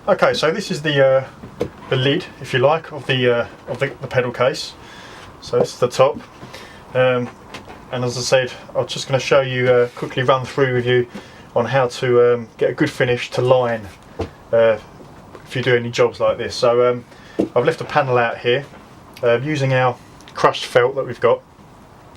Okay, so this is the lid, if you like, of the pedal case. So this is the top, and as I said, I'm just going to show you, quickly run through with you on how to get a good finish to line if you do any jobs like this. So I've left a panel out here using our crushed felt that we've got.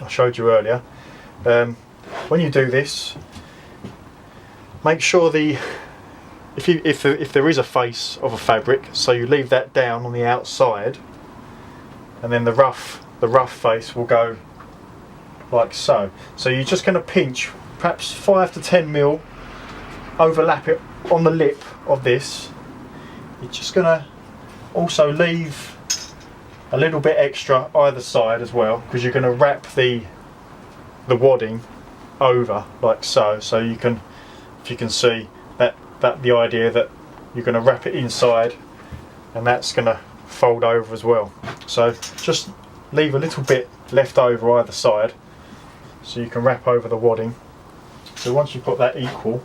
I showed you earlier. When you do this, make sure if there is a face of a fabric, so you leave that down on the outside, and then the rough face will go like so. So you're just going to pinch perhaps 5 to 10 mil, overlap it on the lip of this. You're just going to also leave a little bit extra either side as well, because you're going to wrap the wadding over like so. So you can, if you can see that the idea that you're going to wrap it inside, and that's going to fold over as well. So just leave a little bit left over either side, so you can wrap over the wadding. So once you've got that equal,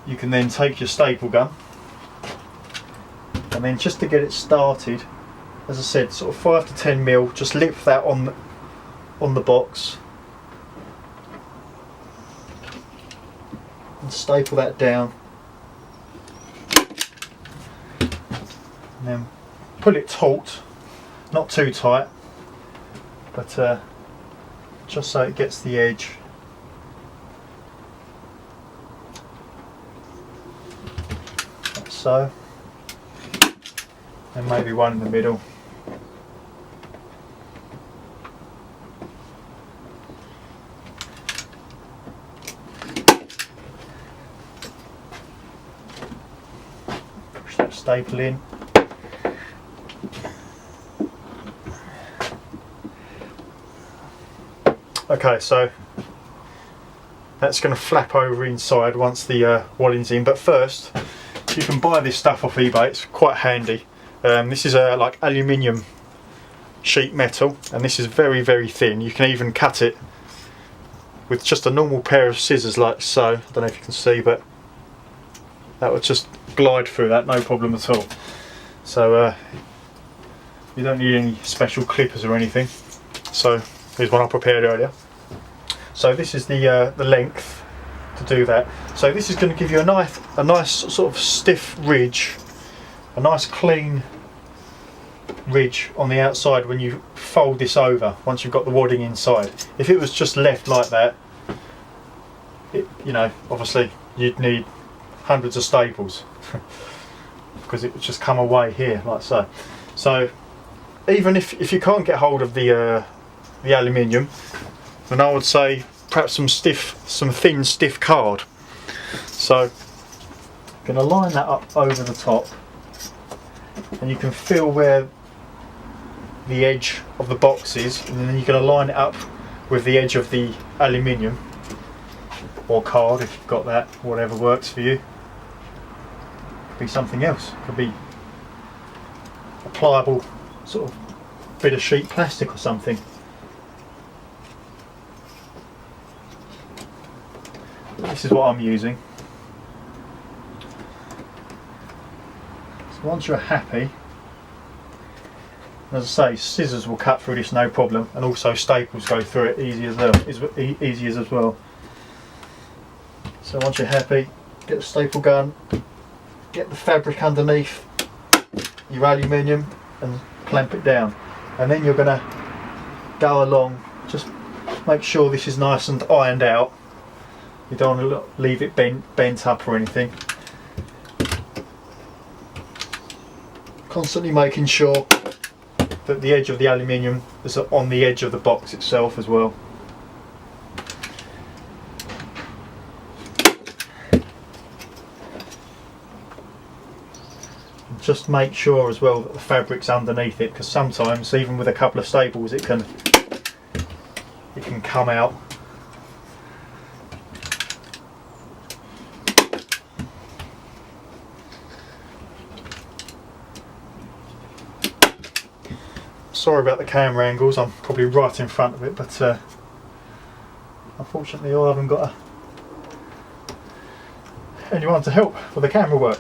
you can then take your staple gun, and then just to get it started, as I said, sort of 5 to 10 mil, just lip that on the box and staple that down, and then pull it taut, not too tight, but just so it gets the edge. Like so, and maybe one in the middle. Push that staple in. Okay, so that's going to flap over inside once the wadding's in, but first you can buy this stuff off eBay. It's quite handy. This is like aluminium sheet metal, and this is very, very thin. You can even cut it with just a normal pair of scissors like so. I don't know if you can see, but that would just glide through that, no problem at all. So you don't need any special clippers or anything. So here's one I prepared earlier. So this is the length to do that. So this is going to give you a nice sort of stiff ridge, a nice clean ridge on the outside when you fold this over, once you've got the wadding inside. If it was just left like that, you know, obviously you'd need hundreds of staples because it would just come away here like so. So even if you can't get hold of the aluminium, then I would say perhaps some thin stiff card. So I'm going to line that up over the top, and you can feel where the edge of the box is, and then you're going to line it up with the edge of the aluminium or card if you've got that, whatever works for you. Could be something else, could be a pliable sort of bit of sheet plastic or something. This is what I'm using. So once you're happy, as I say, scissors will cut through this no problem, and also staples go through it easy as well. So once you're happy, get the staple gun, get the fabric underneath your aluminium and clamp it down, and then you're going to go along. Just make sure this is nice and ironed out. You don't want to leave it bent up or anything. Constantly making sure that the edge of the aluminium is on the edge of the box itself as well. And just make sure as well that the fabric's underneath it, because sometimes even with a couple of staples it can come out. Sorry about the camera angles, I'm probably right in front of it, but unfortunately I haven't got anyone to help with the camera work.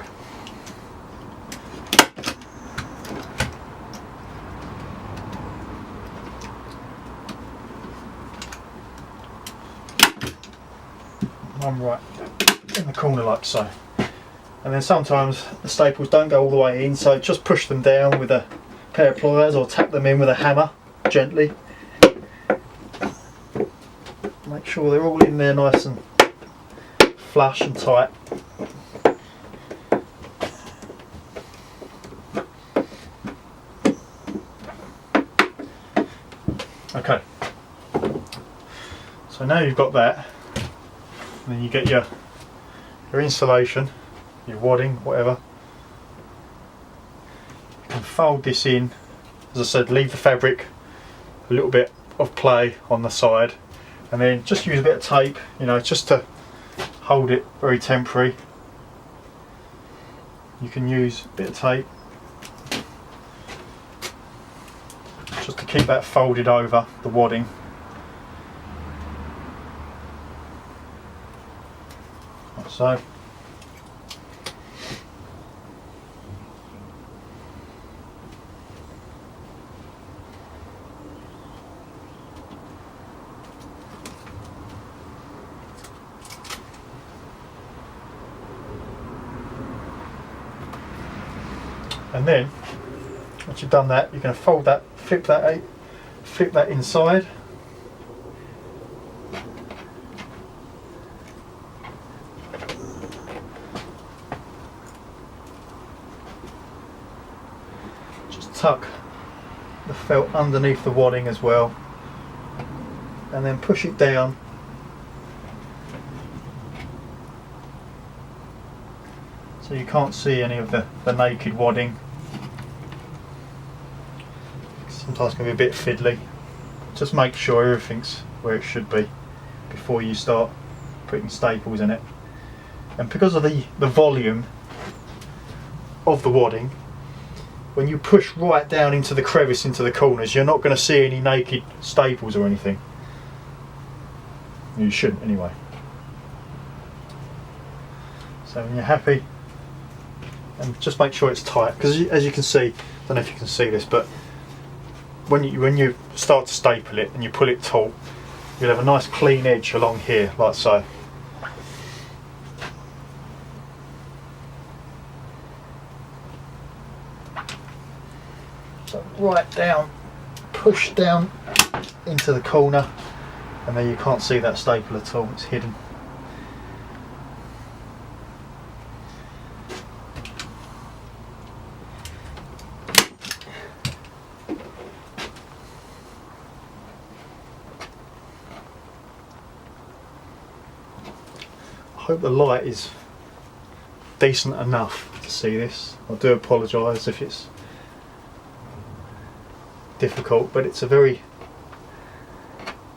One right in the corner like so. And then sometimes the staples don't go all the way in, so just push them down with a pair of pliers or tap them in with a hammer gently. Make sure they're all in there nice and flush and tight. Okay, so now you've got that, and then you get your insulation, your wadding, whatever. You can fold this in, as I said, leave the fabric a little bit of play on the side, and then just use a bit of tape, you know, just to hold it very temporary. You can use a bit of tape just to keep that folded over the wadding. Like so. And then once you've done that, you're going to fold that, flip that inside, just tuck the felt underneath the wadding as well, and then push it down so you can't see any of the naked wadding. Sometimes it can be a bit fiddly. Just make sure everything's where it should be before you start putting staples in it. And because of the volume of the wadding, when you push right down into the crevice, into the corners, you're not going to see any naked staples or anything. You shouldn't anyway. So when you're happy, and just make sure it's tight, because as you can see, I don't know if you can see this, but when you start to staple it and you pull it taut, you'll have a nice clean edge along here, like so. So right down, push down into the corner, and then you can't see that staple at all, it's hidden. I hope the light is decent enough to see this. I do apologise if it's difficult, but it's a very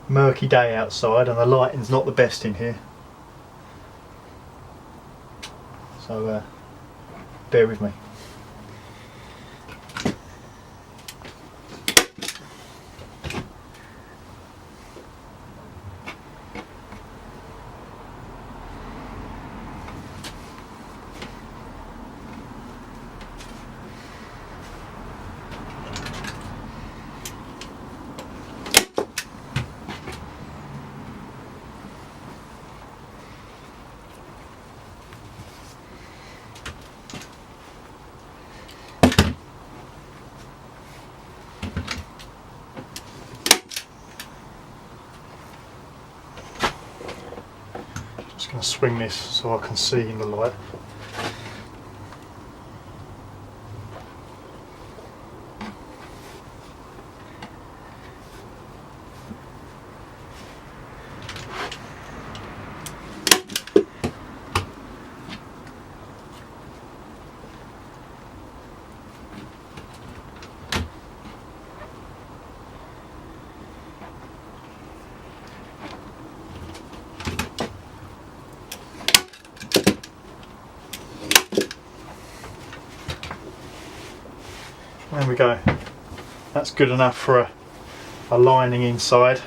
murky day outside and the lighting's not the best in here, so bear with me. Just going to swing this so I can see in the light. There we go. That's good enough for a lining inside.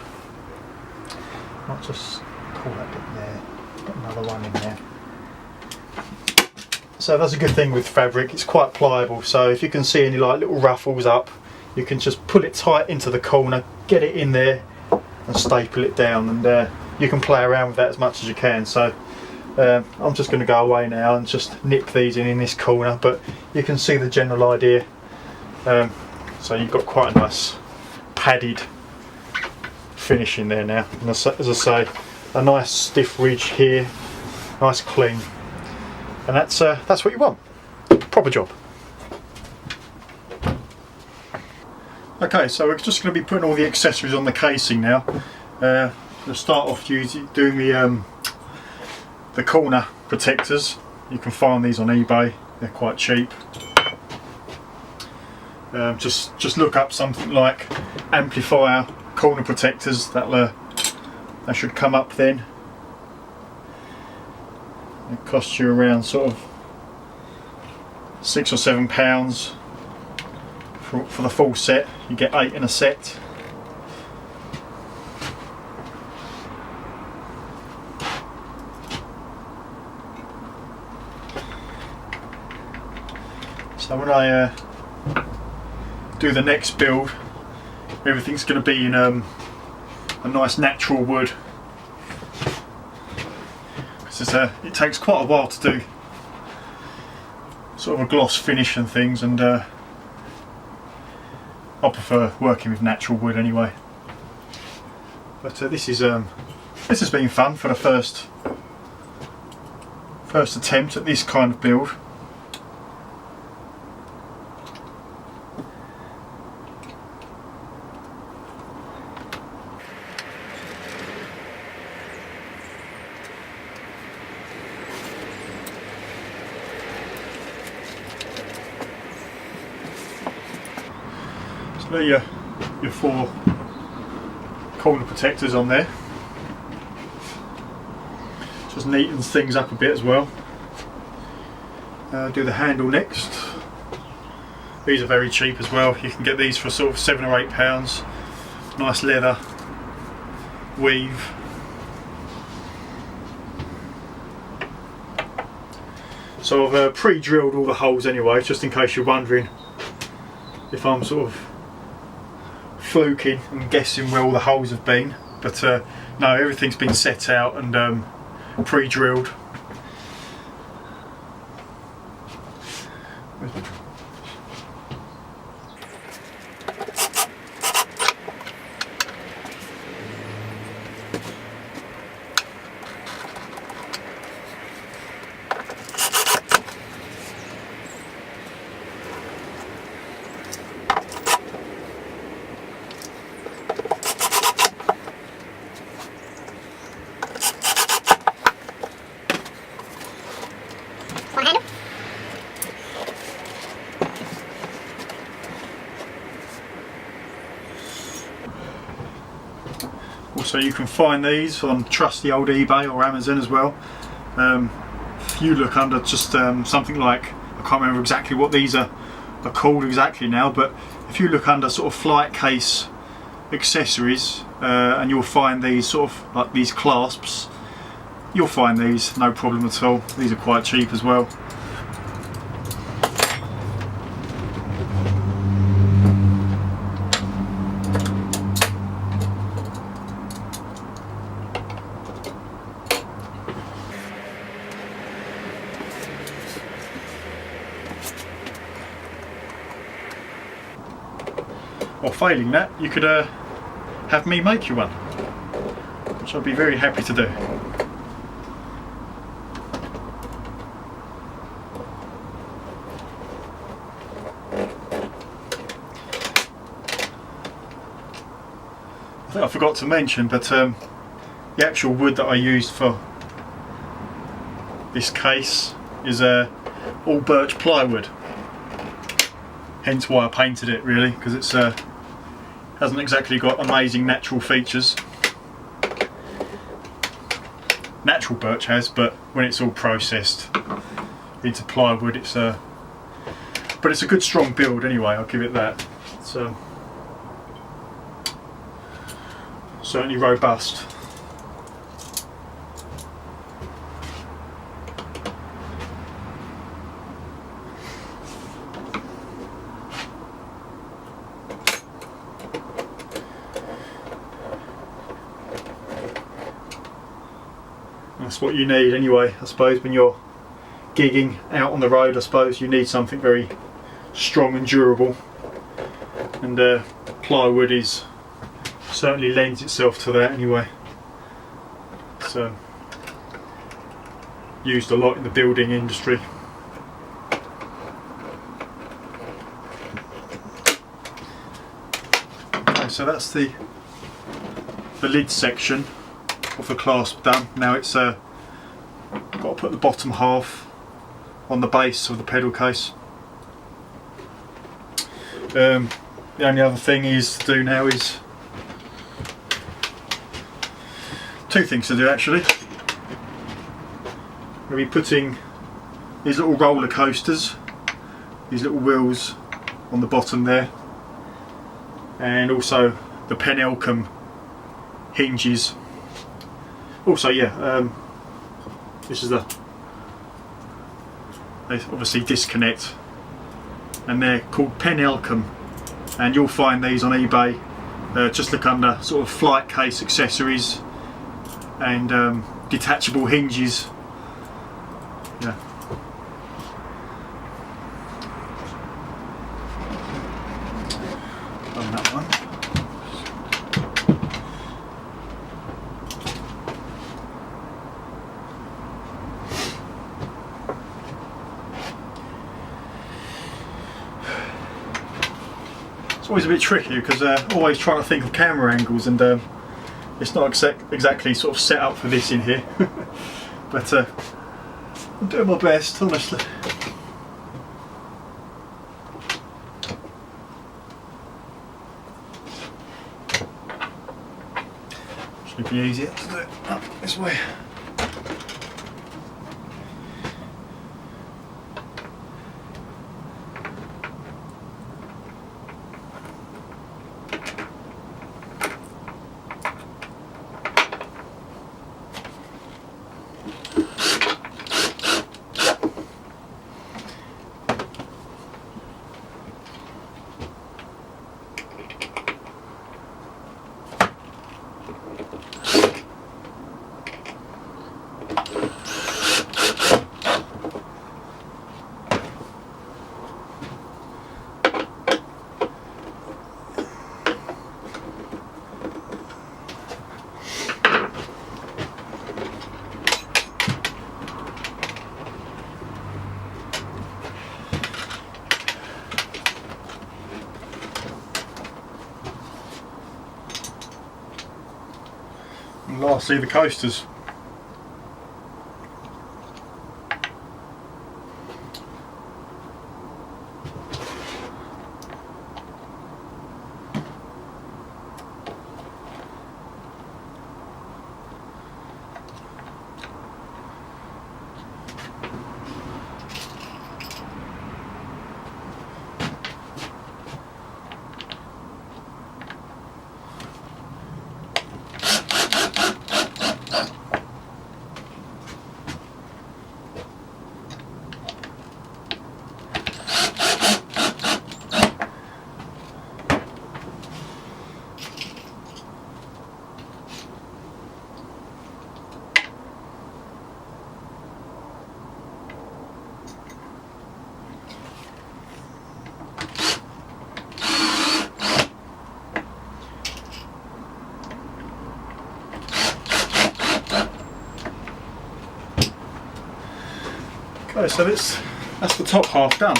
I'll just pull that bit there, put another one in there. So that's a good thing with fabric, it's quite pliable, so if you can see any like little ruffles up, you can just pull it tight into the corner, get it in there and staple it down, and you can play around with that as much as you can. So I'm just going to go away now and just nip these in this corner, but you can see the general idea. So you've got quite a nice padded finish in there now, and as I say, a nice stiff ridge here, nice clean, and that's what you want. Proper job. Okay, so we're just going to be putting all the accessories on the casing now. We'll start off doing the corner protectors. You can find these on eBay, they're quite cheap. Just look up something like amplifier corner protectors, that should come up then. It costs you around sort of £6 or £7 for the full set. You get 8 in a set. So when I do the next build, everything's going to be in a nice natural wood, because it takes quite a while to do sort of a gloss finish and things, and I prefer working with natural wood anyway. But this has been fun for the first attempt at this kind of build. There are your 4 corner protectors on there. Just neatens things up a bit as well. Do the handle next. These are very cheap as well. You can get these for sort of £7 or £8. Nice leather weave. So I've pre-drilled all the holes anyway, just in case you're wondering if I'm sort of fluking and guessing where all the holes have been, but no, everything's been set out and pre-drilled. Also, you can find these on trusty old eBay or Amazon as well. If you look under just something like, I can't remember exactly what these are called exactly now, but if you look under sort of flight case accessories, and you'll find these sort of like these clasps, you'll find these, no problem at all. These are quite cheap as well. Or failing that, you could have me make you one, which I'd be very happy to do. I think I forgot to mention, but the actual wood that I used for this case is all birch plywood. Hence why I painted it, really, because it's hasn't exactly got amazing natural features. Natural birch has, but when it's all processed into plywood, it's but it's a good strong build anyway. I'll give it that. It's certainly robust. That's what you need anyway, I suppose, when you're gigging out on the road. I suppose you need something very strong and durable, and plywood is certainly lends itself to that anyway. So used a lot in the building industry. Okay, so that's the lid section of the clasp done. Now it's got to put the bottom half on the base of the pedal case. The only other thing is to do now is two things to do actually. We'll be putting these little roller coasters, these little wheels on the bottom there, and also the penulcum hinges. Also, yeah, this is they obviously disconnect, and they're called penulcum, and you'll find these on eBay. Just look under sort of flight case accessories and detachable hinges. Yeah. On that one. It's always a bit tricky because always trying to think of camera angles, and it's not exactly sort of set up for this in here. But I'm doing my best, honestly. Should be easier to do it up this way. And lastly, the coasters. Okay, so that's the top half done.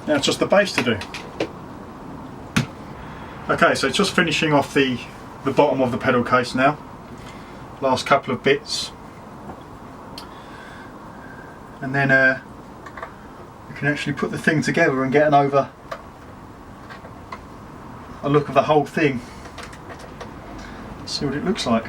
Now it's just the base to do. Okay, so just finishing off the bottom of the pedal case now. Last couple of bits. And then we can actually put the thing together and get a look of the whole thing. See what it looks like.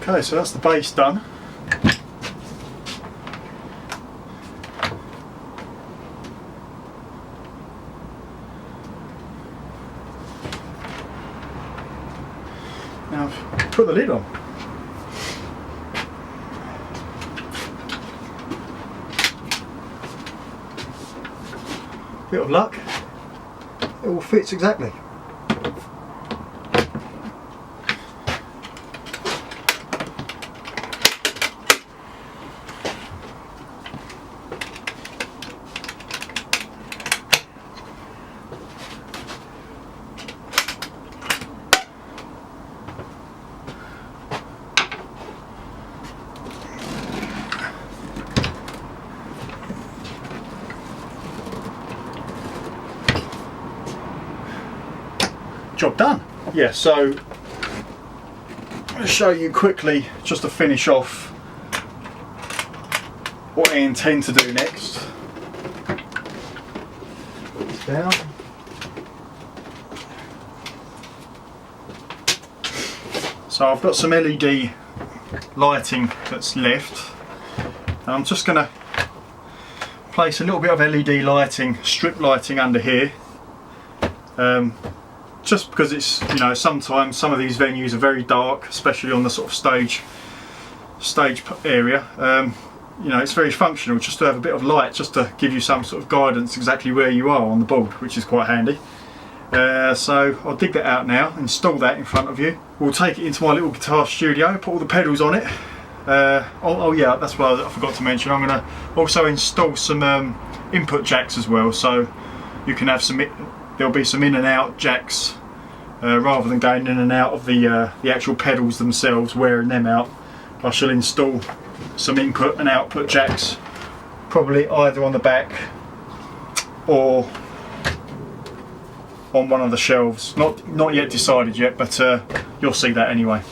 Okay, so that's the base done. Now I've put the lid on. Bit of luck, it all fits exactly. Job done. Yeah, so I'm going to show you quickly, just to finish off, what I intend to do next. It's down. So I've got some LED lighting that's left, and I'm just going to place a little bit of LED lighting, strip lighting under here. Just because it's, you know, sometimes some of these venues are very dark, especially on the sort of stage area. You know, it's very functional just to have a bit of light, just to give you some sort of guidance exactly where you are on the board, which is quite handy. So I'll dig that out now, install that in front of you. We'll take it into my little guitar studio, put all the pedals on it. Oh yeah, that's what I forgot to mention. I'm going to also install some input jacks as well, so you can have some. There'll be some in and out jacks rather than going in and out of the actual pedals themselves, wearing them out. I shall install some input and output jacks, probably either on the back or on one of the shelves. Not yet decided yet, but you'll see that anyway.